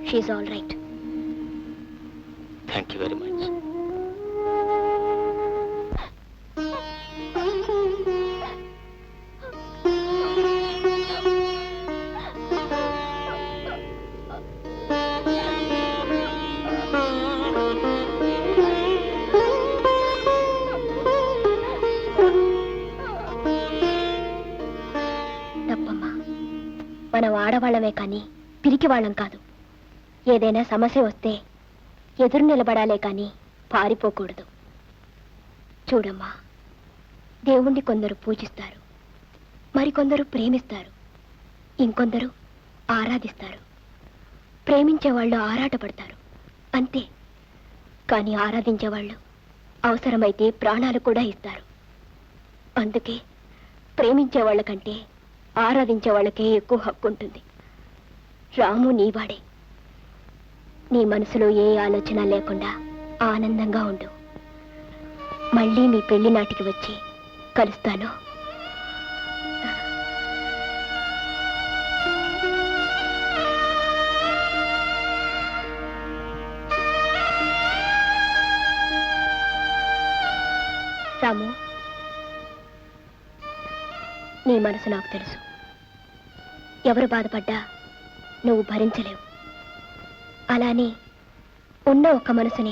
She all right. Thank you very much. తప్పమ్మా, మనం ఆడవాళ్ళమే కానీ పిరికి వాళ్ళం కాదు. ఏదైనా సమస్య వస్తే ఎదురు నిలబడాలే కానీ పారిపోకూడదు. చూడమ్మా, దేవుణ్ణి కొందరు పూజిస్తారు, మరికొందరు ప్రేమిస్తారు, ఇంకొందరు ఆరాధిస్తారు. ప్రేమించేవాళ్ళు ఆరాటపడతారు అంతే, కానీ ఆరాధించేవాళ్ళు అవసరమైతే ప్రాణాలు కూడా ఇస్తారు. అందుకే ప్రేమించే వాళ్ళకంటే ఆరాధించే వాళ్ళకే ఎక్కువ హక్కు ఉంటుంది. రాము నీవాడే. నీ మనసులో ఏ ఆలోచన లేకుండా ఆనందంగా ఉండు. మళ్ళీ మీ పెళ్లి నాటికి వచ్చి కలుస్తాను. రాము, నీ మనసు నాకు తెలుసు. ఎవరు బాధపడ్డా నువ్వు భరించలేవు. అలానే ఉన్న ఒక్క మనసుని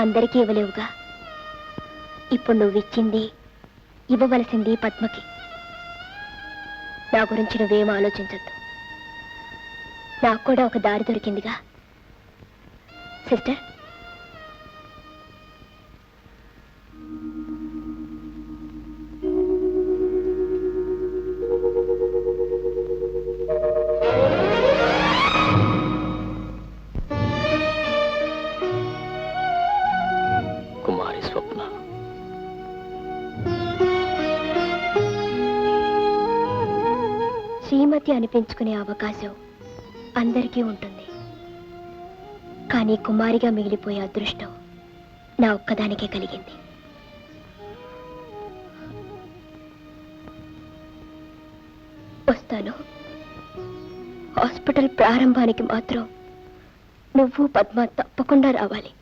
అందరికీ ఇవ్వలేవుగా. ఇప్పుడు నువ్విచ్చింది ఇవ్వవలసింది పద్మకి. నా గురించి నువ్వేం ఆలోచించద్దు. నాకు కూడా ఒక దారి దొరికిందిగా. సిస్టర్, కుమారి స్వప్న. శ్రీమతి అనిపించుకునే అవకాశం అందరికీ ఉంటుంది, కానీ కుమారిగా మిగిలిపోయే అదృష్టం నా ఒక్కదానికే కలిగింది. వస్తాను. హాస్పిటల్ ప్రారంభానికి మాత్రం నువ్వు పద్మ తప్పకుండా రావాలి.